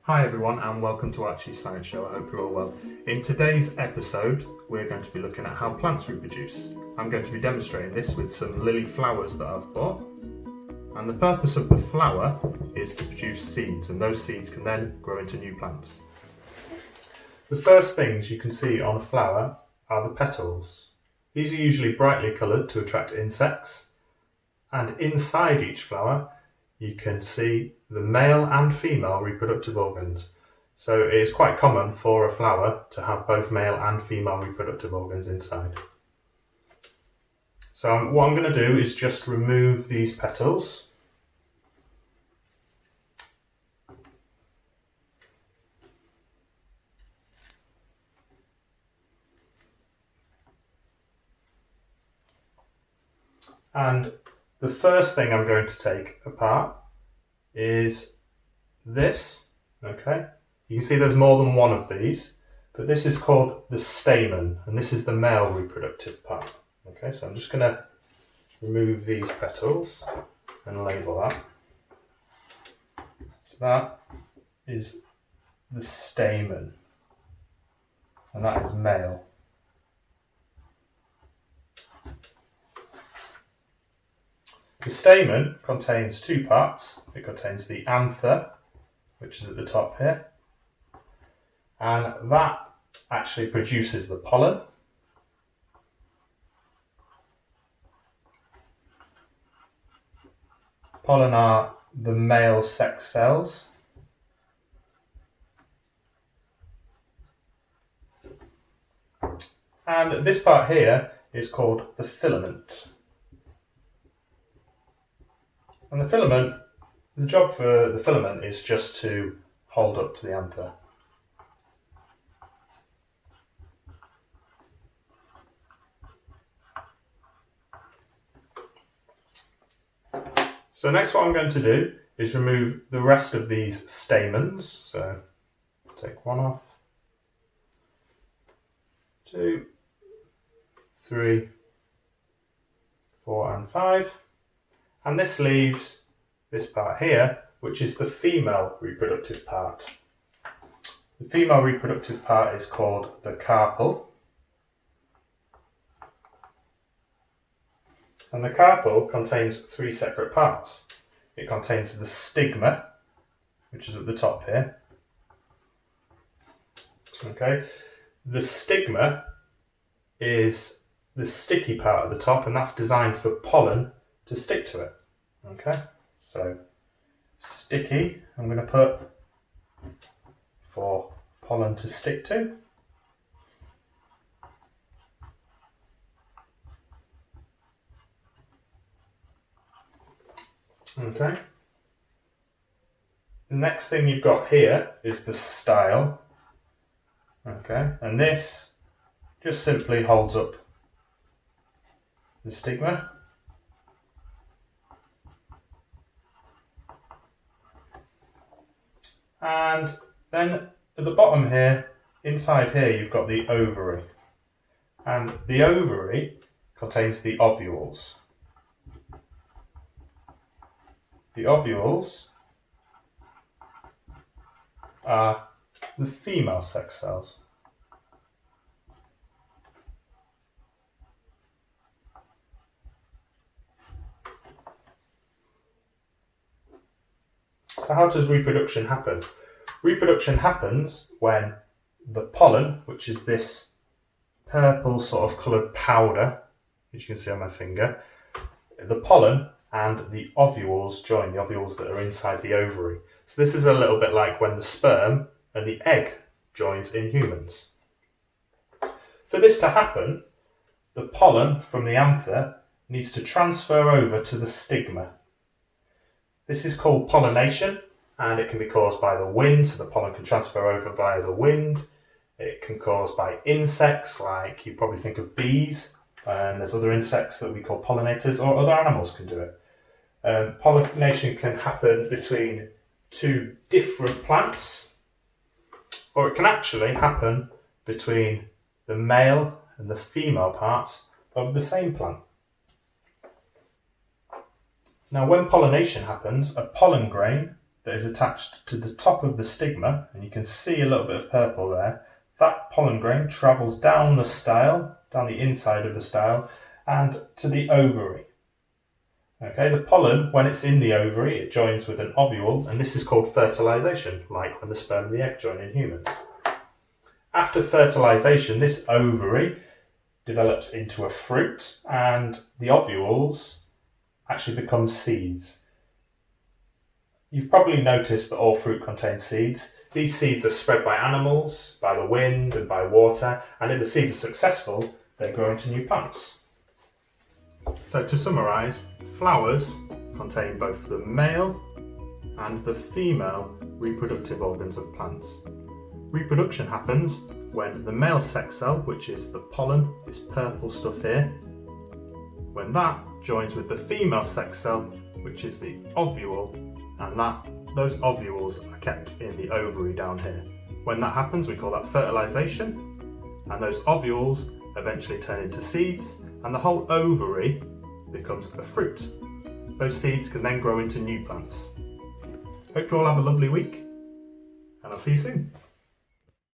Hi everyone and welcome to Archie Science Show. I hope you're all well. In today's episode we're going to be looking at how plants reproduce. I'm going to be demonstrating this with some lily flowers that I've bought, and the purpose of the flower is to produce seeds, and those seeds can then grow into new plants. The first things you can see on a flower are the petals. These are usually brightly coloured to attract insects, and inside each flower you can see the male and female reproductive organs. So it is quite common for a flower to have both male and female reproductive organs inside. So what I'm going to do is just remove these petals. And the first thing I'm going to take apart is this. Okay, you can see there's more than one of these, but this is called the stamen, and this is the male reproductive part. Okay, so I'm just going to remove these petals and label that. So that is the stamen, and that is male. The stamen contains two parts. It contains the anther, which is at the top here, and that actually produces the pollen. Pollen are the male sex cells. And this part here is called the filament. And the filament, the job for the filament is just to hold up the anther. So next what I'm going to do is remove the rest of these stamens. So take one off, 2, 3, 4 and 5. And this leaves this part here, which is the female reproductive part. The female reproductive part is called the carpel. And the carpel contains 3 separate parts. It contains the stigma, which is at the top here. Okay, the stigma is the sticky part at the top, and that's designed for pollen to stick to it. Okay, so sticky, I'm going to put for pollen to stick to. Okay, the next thing you've got here is the style. Okay, and this just simply holds up the stigma. And then at the bottom here, inside here, you've got the ovary. And the ovary contains the ovules. The ovules are the female sex cells. So how does reproduction happen? Reproduction happens when the pollen, which is this purple sort of coloured powder, which you can see on my finger, the pollen and the ovules join, the ovules that are inside the ovary. So this is a little bit like when the sperm and the egg joins in humans. For this to happen, the pollen from the anther needs to transfer over to the stigma. This is called pollination, and it can be caused by the wind, so the pollen can transfer over via the wind. It can be caused by insects, like you probably think of bees, and there's other insects that we call pollinators, or other animals can do it. Pollination can happen between 2 different plants, or it can actually happen between the male and the female parts of the same plant. Now, when pollination happens, a pollen grain that is attached to the top of the stigma, and you can see a little bit of purple there. That pollen grain travels down the style, down the inside of the style, and to the ovary. Okay, the pollen, when it's in the ovary, it joins with an ovule, and this is called fertilization, like when the sperm and the egg join in humans. After fertilization, this ovary develops into a fruit, and the ovules actually become seeds. You've probably noticed that all fruit contains seeds. These seeds are spread by animals, by the wind and by water, and if the seeds are successful, they grow into new plants. So to summarise, flowers contain both the male and the female reproductive organs of plants. Reproduction happens when the male sex cell, which is the pollen, this purple stuff here, when that joins with the female sex cell, which is the ovule, and those ovules are kept in the ovary down here. When that happens, we call that fertilization, and those ovules eventually turn into seeds, and the whole ovary becomes a fruit. Those seeds can then grow into new plants. Hope you all have a lovely week, and I'll see you soon.